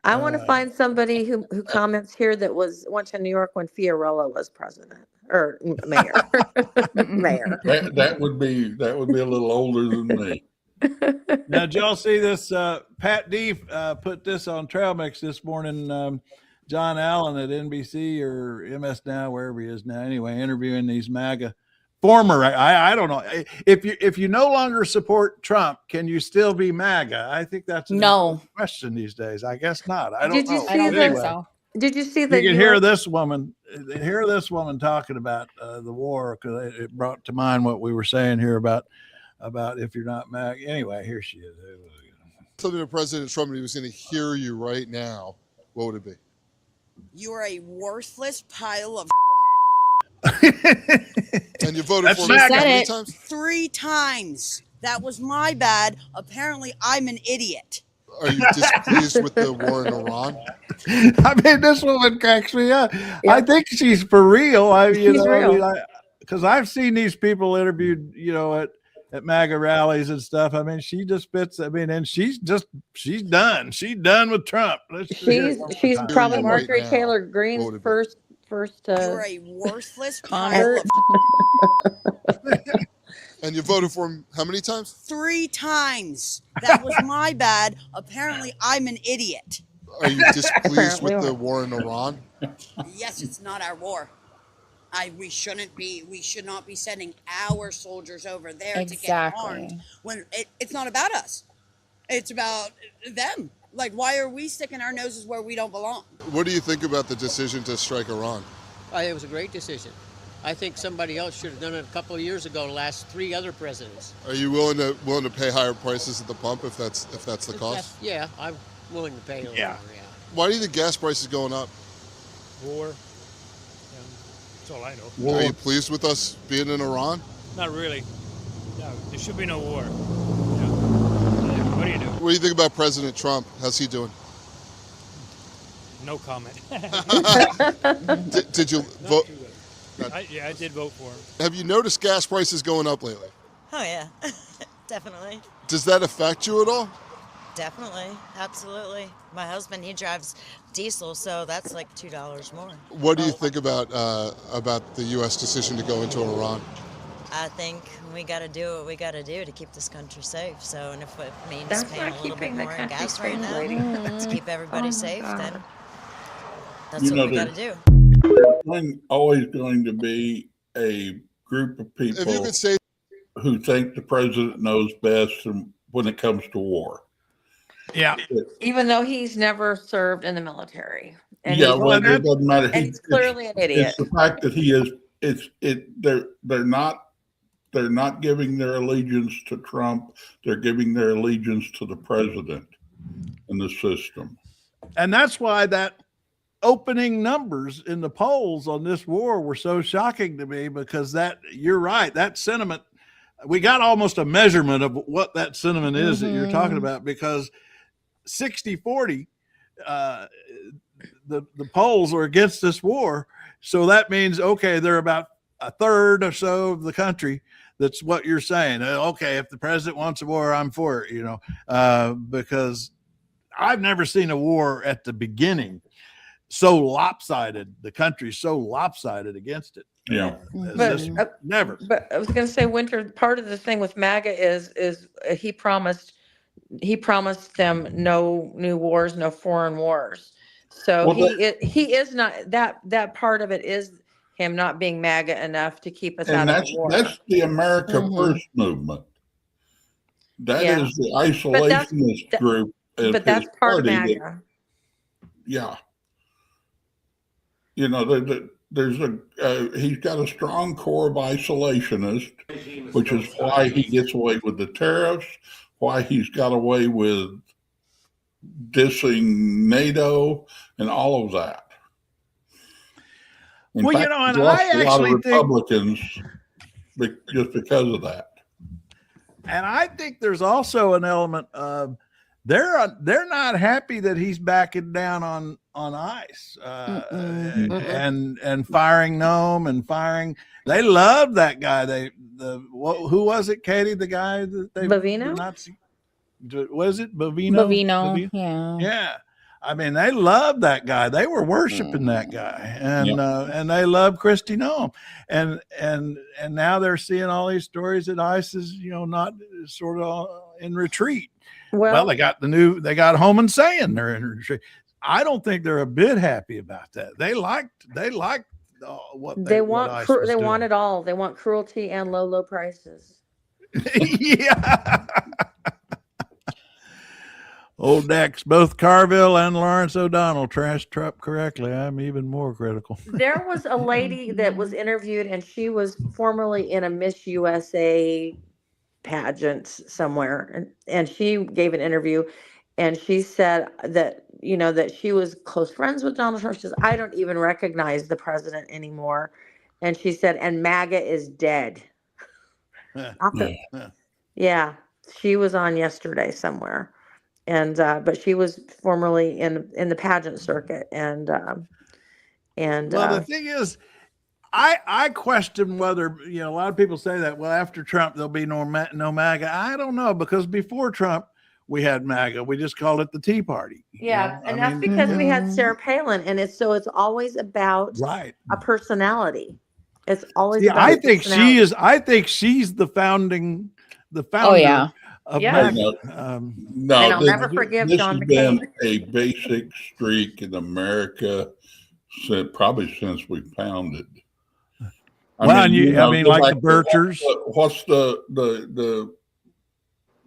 I want to find somebody who comments here that went to New York when Fiorello was president or mayor. Mayor. That would be a little older than me. Now, did y'all see this? Pat D put this on Trail Mix this morning. John Allen at NBC or MS Now, wherever he is now. Anyway, interviewing these MAGA former. I don't know if you no longer support Trump, can you still be MAGA? I think that's a question these days. I guess not. I don't know. I don't think so. Did you see that? You can hear this woman talking about the war, because it brought to mind what we were saying here about if you're not MAGA. Anyway, here she is. Something to President Trump, and he was going to hear you right now, what would it be? You are a worthless pile of And you voted for me how many times? 3 times. That was my bad. Apparently, I'm an idiot. Are you displeased with the war in Iran? I mean, this woman cracks me up. Yeah. I think she's for real. Because I've seen these people interviewed, at MAGA rallies and stuff. I mean, she just fits. I mean, and she's done. She's done with Trump. She's probably Marjorie Taylor Greene's first. You're a worthless pile of And you voted for him how many times? 3 times. That was my bad. Apparently, I'm an idiot. Are you displeased with the war in Iran? Yes, it's not our war. We should not be sending our soldiers over there to get harmed when it's not about us. It's about them. Like, why are we sticking our noses where we don't belong? What do you think about the decision to strike Iran? It was a great decision. I think somebody else should have done it a couple of years ago, the last 3 other presidents. Are you willing to pay higher prices at the pump if that's the cost? Yeah, I'm willing to pay a little more, yeah. Why do you think gas prices going up? War. That's all I know. War. Are you pleased with us being in Iran? Not really. No, there should be no war. Yeah. What do you do? What do you think about President Trump? How's he doing? No comment. Did you vote? Yeah, I did vote for him. Have you noticed gas prices going up lately? Oh, yeah. Definitely. Does that affect you at all? Definitely. Absolutely. My husband, he drives diesel, so that's like $2 more. What do you think about the U.S. decision to go into Iran? I think we got to do what we got to do to keep this country safe. So, and if it means paying a little bit more in gas right now to keep everybody safe, then that's what we got to do. There's always going to be a group of people who think the president knows best when it comes to war. Yeah. Even though he's never served in the military. And yeah, well, it doesn't matter. He's clearly an idiot. It's the fact that he is. They're not giving their allegiance to Trump. They're giving their allegiance to the president and the system. And that's why that opening numbers in the polls on this war were so shocking to me, because you're right. That sentiment, we got almost a measurement of what that sentiment is that you're talking about, because 60-40, the polls are against this war. So that means, okay, they're about a third or so of the country. That's what you're saying. Okay, if the president wants a war, I'm for it, because I've never seen a war at the beginning so lopsided. The country's so lopsided against it. Yeah. Never. But I was going to say, Winter, part of the thing with MAGA is he promised them no new wars, no foreign wars. So he is not, that part of it is him not being MAGA enough to keep us out of the war. That's the America First movement. That is the isolationist group. But that's part of MAGA. There's he's got a strong core of isolationists, which is why he gets away with the tariffs, why he's got away with dissing NATO and all of that. In fact, and lost I a lot of actually Republicans just because of that. And I think there's also an element of they're not happy that he's backing down on ICE and firing Nome and firing. They love that guy. Who was it, Katie? The guy that they Bovino? Was it Bovino? Bovino. Yeah. I mean, they loved that guy. They were worshiping that guy, and they love Kristi Noem, and now they're seeing all these stories that ICE is, not sort of in retreat. Well, they got home and saying they're in retreat. I don't think they're a bit happy about that. They liked what they want. They want it all. They want cruelty and low prices. Yeah. Old Dex, both Carville and Lawrence O'Donnell trashed Trump correctly. I'm even more critical. There was a lady that was interviewed, and she was formerly in a Miss USA pageant somewhere, and she gave an interview, and she said that that she was close friends with Donald Trump. She says, I don't even recognize the president anymore, and she said, and MAGA is dead. Yeah, she was on yesterday somewhere. And but she was formerly in the pageant circuit, and well, the thing is, I question whether a lot of people say that after Trump there'll be no MAGA. I don't know, because before Trump we had MAGA. We just called it the Tea Party. Yeah, and that's because we had Sarah Palin, and it's always about a personality. It's always about I think she's the founder. Oh yeah. No, and I'll never forgive John McCain. This has been a basic streak in America probably since we founded. I mean, like the Birchers. What's the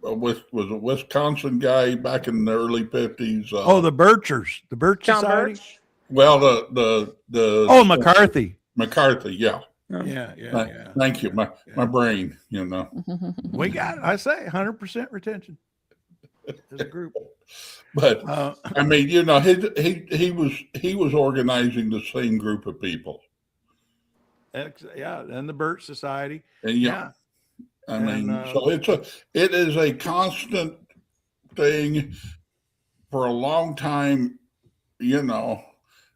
was a Wisconsin guy back in the early 50s? The Birchers, the Birch John Society. Birch? Well, the McCarthy. McCarthy, yeah. Yeah. Thank you. My brain, We got, I say, 100% retention as a group. But I mean, he was organizing the same group of people. Yeah, and the Birch Society. And I mean, so it is a constant thing for a long time. you know,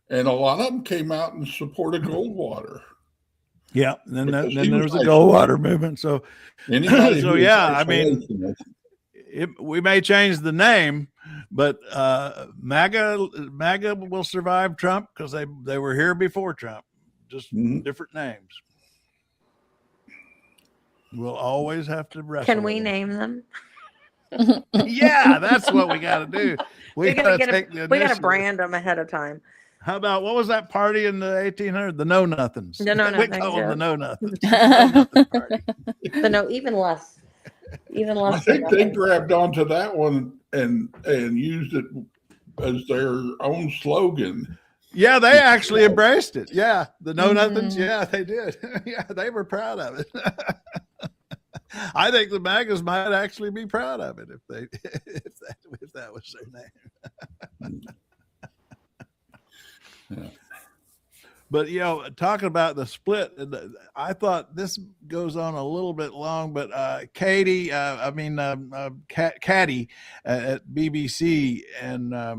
and a lot of them came out in support of Goldwater. Yeah, and then there was the Goldwater movement. So, so yeah, I mean, we may change the name, but MAGA will survive Trump because they were here before Trump, just different names. We'll always have to wrestle. Can we name them? Yeah, that's what we got to do. We got to brand them ahead of time. How about, what was that party in the 1800s? The Know Nothings. The Know Nothings. We call them the Know Nothings. The no, even less. I think they grabbed onto that one and used it as their own slogan. Yeah, they actually embraced it. Yeah, the Know Nothings. Yeah, they did. Yeah, they were proud of it. I think the MAGAs might actually be proud of it if that was their name. Yeah. But, you know, talking about the split, I thought this goes on a little bit long, but Caddy at BBC, and I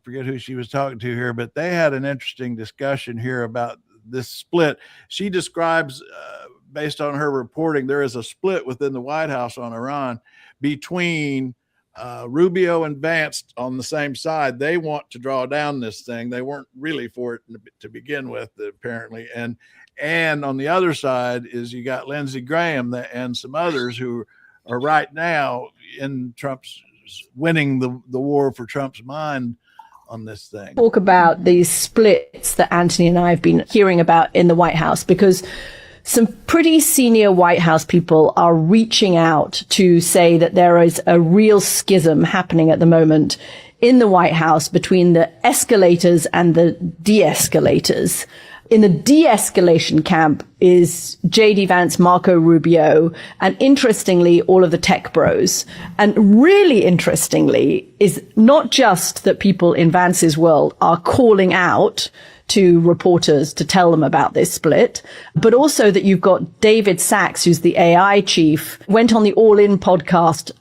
forget who she was talking to here, but they had an interesting discussion here about this split. She describes, based on her reporting, there is a split within the White House on Iran between Rubio and Vance on the same side. They want to draw down this thing. They weren't really for it to begin with, apparently. And on the other side is you got Lindsey Graham and some others who are right now in Trump's winning the war for Trump's mind on this thing. Talk about these splits that Anthony and I have been hearing about in the White House, because some pretty senior White House people are reaching out to say that there is a real schism happening at the moment in the White House between the escalators and the de-escalators. In the de-escalation camp is JD Vance, Marco Rubio, and interestingly, all of the tech bros. And really interestingly is not just that people in Vance's world are calling out to reporters to tell them about this split, but also that you've got David Sachs, who's the AI chief, went on the All In podcast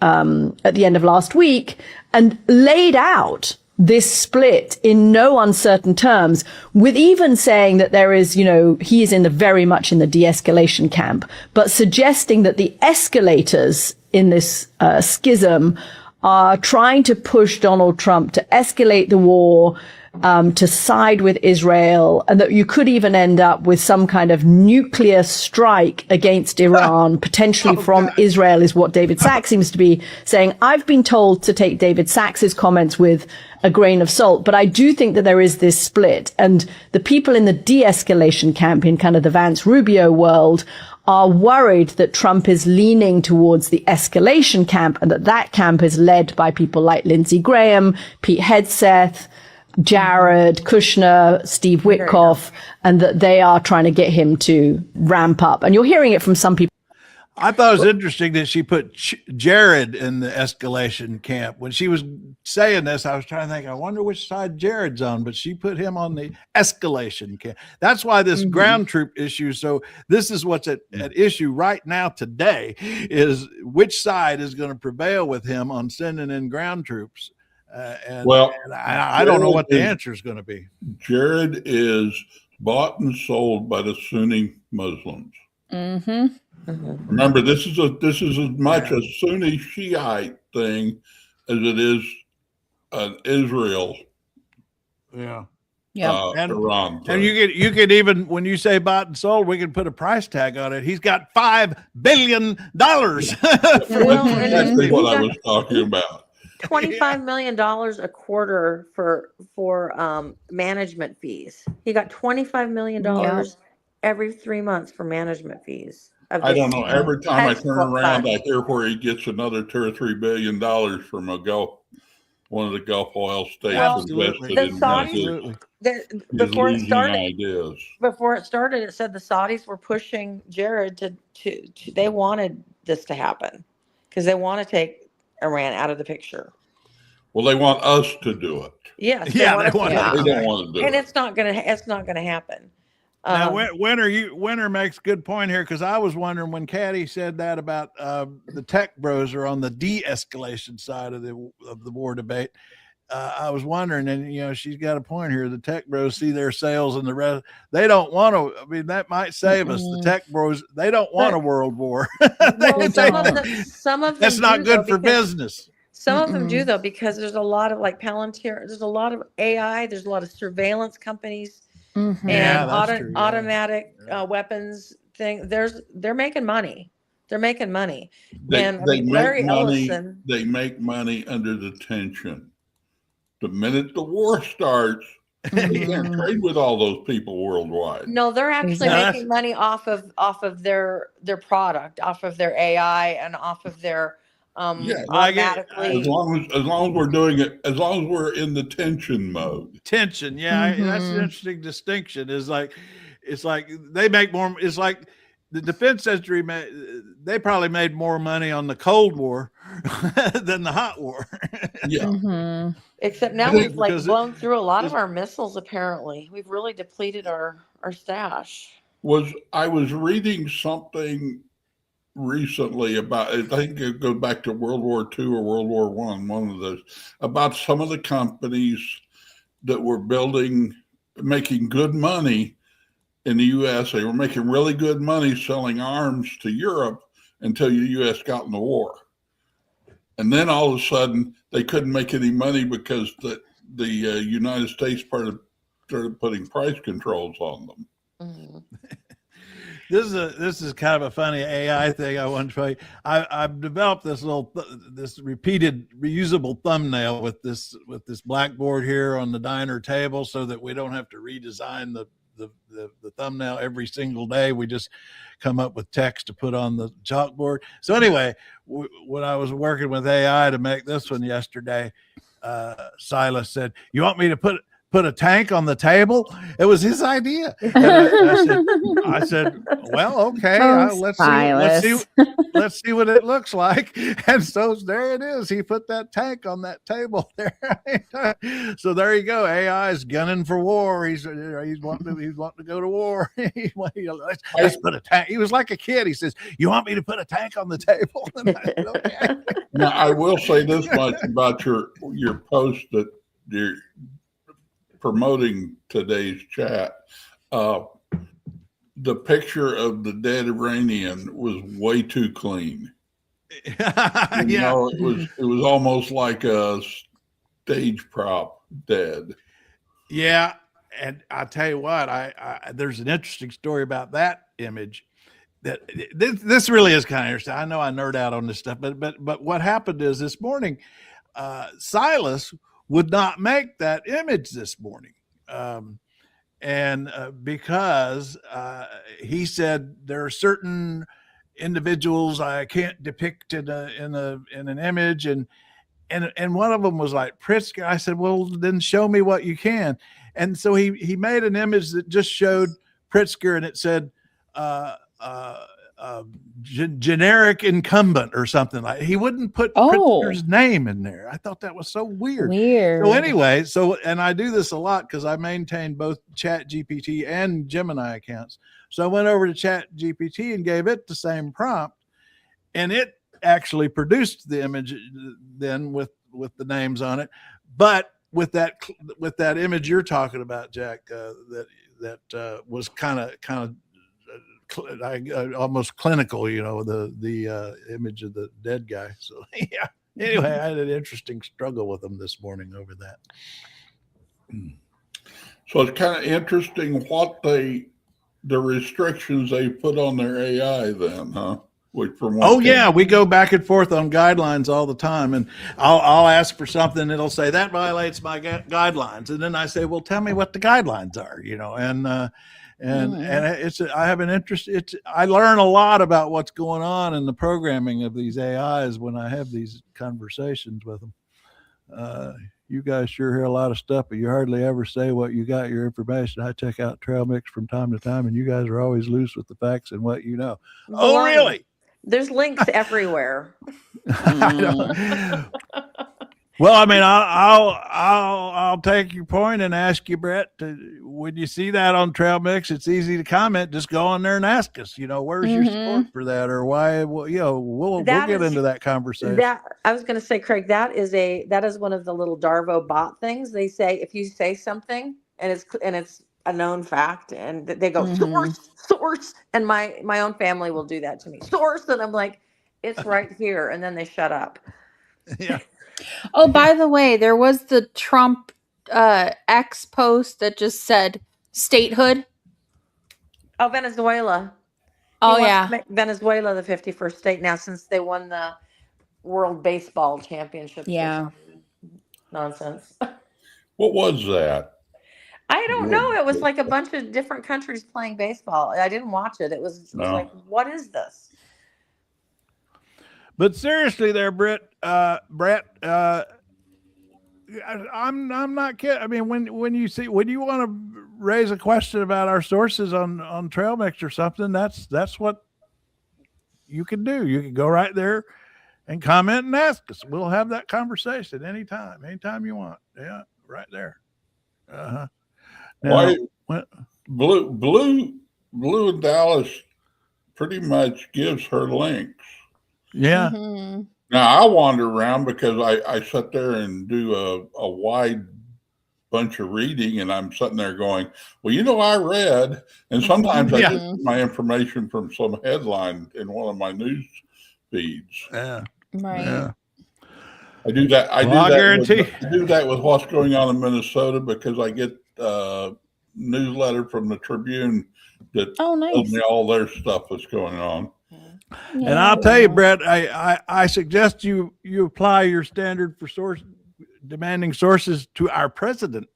at the end of last week and laid out this split in no uncertain terms, with even saying that there is, he is very much in the de-escalation camp, but suggesting that the escalators in this schism are trying to push Donald Trump to escalate the war, to side with Israel, and that you could even end up with some kind of nuclear strike against Iran, potentially from Israel, is what David Sachs seems to be saying. I've been told to take David Sachs's comments with a grain of salt, but I do think that there is this split, and the people in the de-escalation camp in kind of the Vance-Rubio world are worried that Trump is leaning towards the escalation camp, and that camp is led by people like Lindsey Graham, Pete Hegseth, Jared Kushner, Steve Witkoff, and that they are trying to get him to ramp up. And you're hearing it from some people. I thought it was interesting that she put Jared in the escalation camp. When she was saying this, I was trying to think, I wonder which side Jared's on, but she put him on the escalation camp. That's why this ground troop issue. So this is what's at issue right now today, is which side is going to prevail with him on sending in ground troops. And I don't know what the answer is going to be. Jared is bought and sold by the Sunni Muslims. Remember, this is as much a Sunni Shiite thing as it is an Israel. Yeah. Iran thing. And you could even, when you say bought and sold, we can put a price tag on it. He's got $5 billion. That's what I was talking about. $25 million a quarter for management fees. He got $25 million every 3 months for management fees. I don't know. Every time I turn around, I hear where he gets another $2 or $3 billion from one of the Gulf oil states. Absolutely. Before it started, it said the Saudis were pushing Jared to they wanted this to happen because they want to take Iran out of the picture. Well, they want us to do it. Yes. They don't want to do it. And it's not going to happen. Now, Winter makes a good point here, because I was wondering when Caddy said that about the tech bros are on the de-escalation side of the war debate, I was wondering, and she's got a point here. The tech bros see their sales and the rest. They don't want to. I mean, that might save us. The tech bros, they don't want a world war. Well, some of them that's not good for business. Some of them do though, because there's a lot of like Palantir. There's a lot of AI. There's a lot of surveillance companies and automatic weapons thing. They're making money. They're making money. They make money under the tension. The minute the war starts, they can't trade with all those people worldwide. No, they're actually making money off of their product, off of their AI, and off of their automatically. As long as we're doing it, as long as we're in the tension mode. Tension, that's an interesting distinction. It's like they make more. It's like the defense industry. They probably made more money on the Cold War than the Hot War. Except now we've blown through a lot of our missiles. Apparently, we've really depleted our stash. I was reading something recently about, I think it goes back to World War II or World War I, one of those, about some of the companies that were making good money in the U.S. They were making really good money selling arms to Europe until the U.S. got in the war. And then all of a sudden they couldn't make any money because the United States started putting price controls on them. Mm-hmm. This is kind of a funny AI thing I want to show you. I've developed this repeated reusable thumbnail with this blackboard here on the diner table, so that we don't have to redesign the thumbnail every single day. We just come up with text to put on the chalkboard. So anyway, when I was working with AI to make this one yesterday, Silas said, "You want me to put a tank on the table?" It was his idea. And I said, well, okay, let's see what it looks like. And so there it is. He put that tank on that table there. So there you go. AI is gunning for war. He's wanting to go to war. Let's put a tank. He was like a kid. He says, "You want me to put a tank on the table?" And I said, okay. Now I will say this much about your post that you're promoting today's chat. The picture of the dead Iranian was way too clean. It was almost like a stage prop dead. Yeah, and I tell you what, there's an interesting story about that image. That this really is kind of interesting. I know I nerd out on this stuff, but what happened is this morning, Silas would not make that image this morning. Because he said there are certain individuals I can't depict in an image, and one of them was like Pritzker. I said, well, then show me what you can. And so he made an image that just showed Pritzker, and it said generic incumbent or something. Like he wouldn't put Pritzker's name in there. I thought that was so weird. So anyway, and I do this a lot because I maintain both Chat GPT and Gemini accounts. So I went over to Chat GPT and gave it the same prompt, and it actually produced the image then with the names on it. But with that image you're talking about, Jack, that was kind of almost clinical, the image of the dead guy. So yeah. Anyway, I had an interesting struggle with them this morning over that. So it's kind of interesting what the restrictions they put on their AI then, huh? We go back and forth on guidelines all the time, and I'll ask for something, it'll say that violates my guidelines, and then I say, well, tell me what the guidelines are, and I have an interest. I learn a lot about what's going on in the programming of these AIs when I have these conversations with them. You guys sure hear a lot of stuff, but you hardly ever say what you got your information. I check out trail mix from time to time, and you guys are always loose with the facts and what you know. Oh, really? There's links everywhere. Well, I mean, I'll take your point and ask you, Brett, when you see that on Trail Mix, it's easy to comment. Just go on there and ask us, where's your support for that, or why? Well, we'll get into that conversation. That I was going to say, Craig, that is one of the little Darvo bot things. They say if you say something and it's a known fact, and they go source, and my own family will do that to me, source, and I'm like, it's right here, and then they shut up. Yeah. Oh, by the way, there was the Trump X post that just said statehood. Oh, Venezuela. Oh, He wants yeah. to make Venezuela the 51st state now, since they won the World Baseball Championship. Yeah. Nonsense. What was that? I don't know. It was like a bunch of different countries playing baseball. I didn't watch it. It was like, what is this? But seriously, there, Brett. I'm not kidding. I mean, when you want to raise a question about our sources on Trail Mix or something, that's what you can do. You can go right there and comment and ask us. We'll have that conversation anytime you want. Yeah, right there. Uh-huh. Now, Blue in Dallas pretty much gives her links. Yeah. Mm-hmm. Now I wander around because I sit there and do a wide bunch of reading, and I'm sitting there going, well, I read, and sometimes I get my information from some headline in one of my news feeds. Yeah. Right. Yeah. I do that. I do that with what's going on in Minnesota, because I get newsletter from the Tribune that tells me all their stuff that's going on. Yeah. And I'll tell you, Brett, I suggest you apply your standard for demanding sources to our president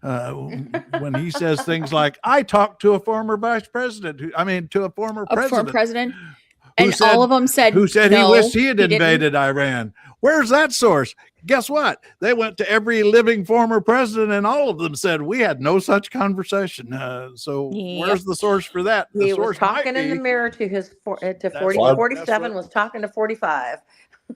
when he says things like, I talked to a former vice president, to a former president. And all of them said, who said he wished he had invaded Iran. Where's that source? Guess what? They went to every living former president, and all of them said we had no such conversation. Where's the source for that? He was talking in the mirror to his 47 was talking to 45.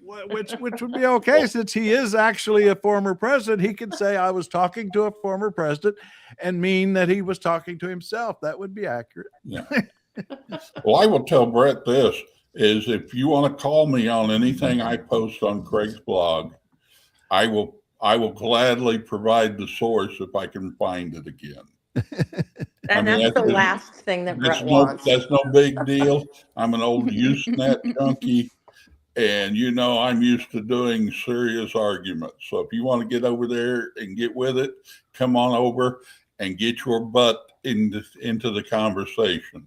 Which would be okay, since he is actually a former president. He could say, I was talking to a former president, and mean that he was talking to himself. That would be accurate. Yeah. Well, I will tell Brett this, is if you want to call me on anything I post on Craig's blog, I will gladly provide the source if I can find it again. And that's the last thing that Brett wants. That's no big deal. I'm an old Usenet junkie, and I'm used to doing serious arguments. So if you want to get over there and get with it, come on over and get your butt into the conversation.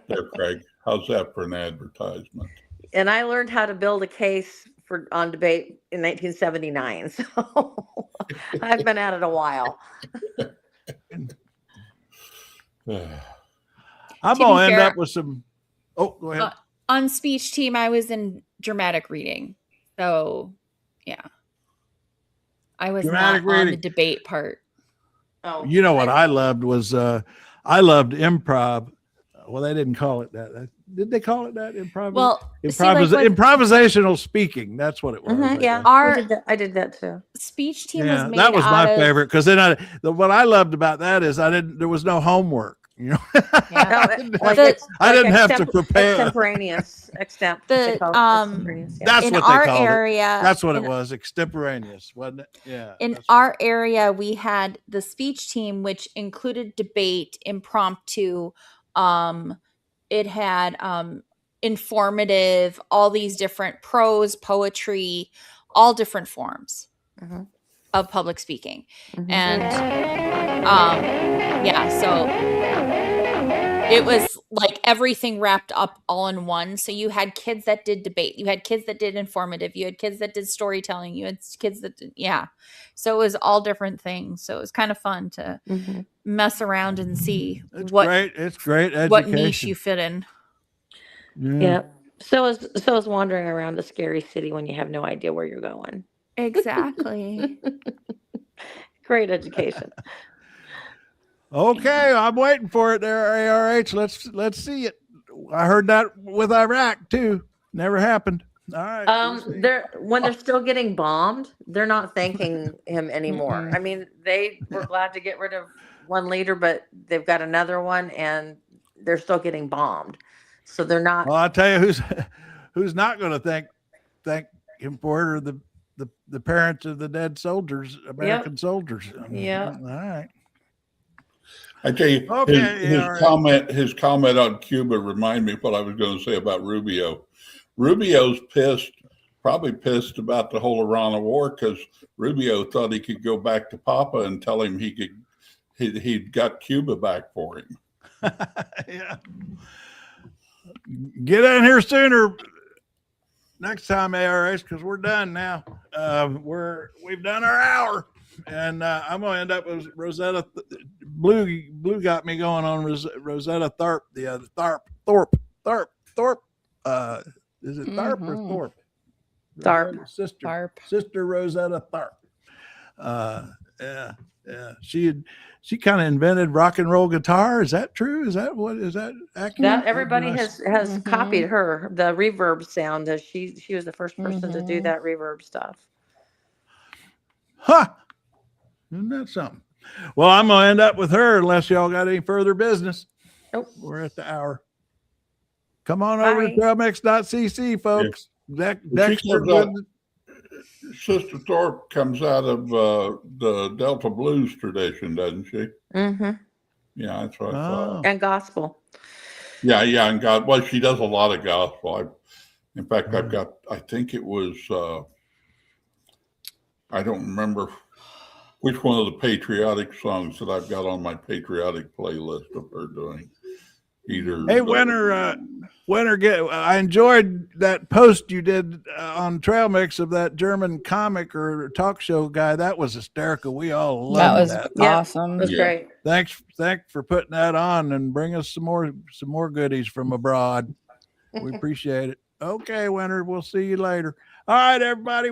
There, Craig. How's that for an advertisement? And I learned how to build a case on debate in 1979. So I've been at it a while. I'm going to end up with some. Oh, go ahead. On speech team, I was in dramatic reading. So, yeah. I was not on the debate part. Oh, what I loved was I loved improv. Well, they didn't call it that. Did they call it that? Improvisational speaking. That's what it was. Mm-hmm, yeah, I did that too. Speech team was made that was my favorite, because then what I loved about that is there was no homework. Yeah. I didn't have to prepare. Extemporaneous. That's what they called it. That's what it was. Extemporaneous, wasn't it? Yeah. In our area, we had the speech team, which included debate, impromptu. It had informative, all these different prose, poetry, all different forms of public speaking. Mm-hmm. And so it was like everything wrapped up all in one. So you had kids that did debate, you had kids that did informative, you had kids that did storytelling, you had kids that did, so it was all different things. So it was kind of fun to mess around and see it's great education. What niche you fit in. Yeah. So is wandering around a scary city when you have no idea where you're going. Exactly. Great education. Okay, I'm waiting for it there, ARH. Let's see it. I heard that with Iraq too. Never happened. All right. When they're still getting bombed, they're not thanking him anymore. I mean, they were glad to get rid of one leader, but they've got another one, and they're still getting bombed. So they're not. Well, I'll tell you who's not going to thank him for it are the parents of the dead soldiers, American soldiers. Yeah. All right. I tell you, his comment on Cuba reminded me of what I was going to say about Rubio. Rubio's probably pissed about the whole Iran war because Rubio thought he could go back to Papa and tell him he'd got Cuba back for him. Yeah. Get in here sooner next time, ARS, because we're done now. We've done our hour, and I'm gonna end up with Rosetta. Blue got me going on Rosetta Tharp. Thorpe. Is it Tharp or Thorpe? Tharp. Sister Rosetta Tharp. Yeah. She kind of invented rock and roll guitar. Is that true? Is that accurate? That everybody has copied her, the reverb sound. She was the first person to do that reverb stuff. Huh. Isn't that something? Well, I'm gonna end up with her unless y'all got any further business. Nope. We're at the hour. Come on over to trailmix.cc, folks. Sister Thorpe comes out of the Delta Blues tradition, doesn't she? Mm-hmm. Yeah, that's what I thought. And gospel. Yeah, and God. Well, she does a lot of gospel. In fact, I've got. I think it was. I don't remember which one of the patriotic songs that I've got on my patriotic playlist of her doing. Hey, Winter, I enjoyed that post you did on Trail Mix of that German comic or talk show guy. That was hysterical. We all loved that. That was awesome. It was great. Thanks for putting that on and bring us some more goodies from abroad. We appreciate it. Okay, Winter, we'll see you later. All right, everybody.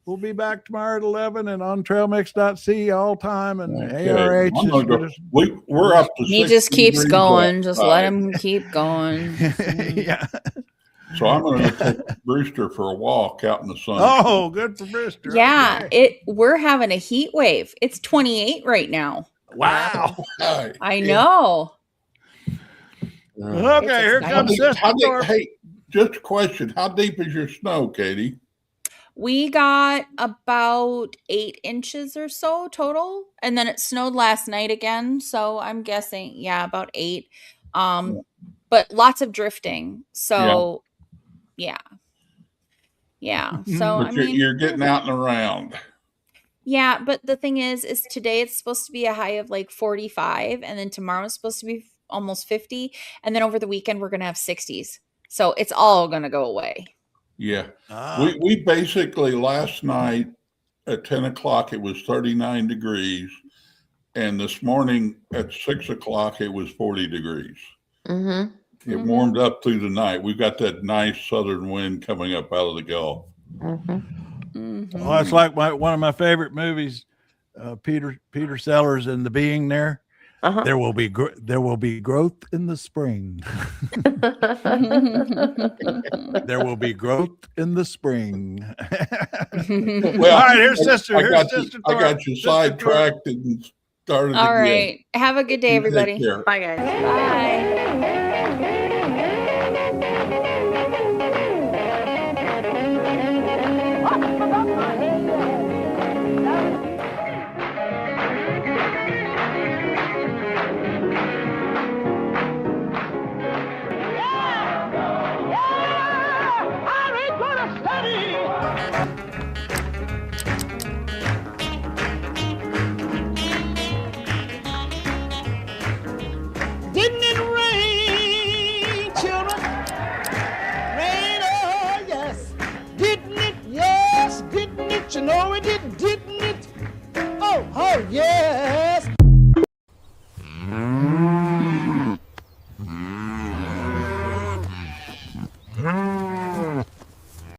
We'll be back tomorrow at 11 and on trailmix.c all time and ARH. We're up to. He just keeps going. Just let him keep going. Yeah. So I'm going to take Brewster for a walk out in the sun. Oh, good for Brewster. Yeah, we're having a heat wave. It's 28 right now. Wow. I know. Okay, here comes Sister. Hey, just a question. How deep is your snow, Katie? We got about 8 inches or so total. And then it snowed last night again. So I'm guessing, about 8. But lots of drifting. So, yeah. So, but you're getting out and around. Yeah. But the thing is today it's supposed to be a high of like 45. And then tomorrow is supposed to be almost 50. And then over the weekend, we're going to have 60s. So it's all going to go away. Yeah. We basically last night at 10 o'clock, it was 39 degrees. And this morning at 6 o'clock, it was 40 degrees. Mm-hmm. It warmed up through the night. We've got that nice southern wind coming up out of the Gulf. Mm-hmm. Well, it's like one of my favorite movies, Peter Sellers and The Being There. Uh-huh. There will be growth in the spring. There will be growth in the spring. Well, all right, here's Sister. I got you sidetracked and started. All right. Have a good day, everybody. Bye, guys. Bye. Didn't it rain, children? Rain, oh yes. Didn't it? Yes, didn't it? You know it did, didn't it? Oh, yeah.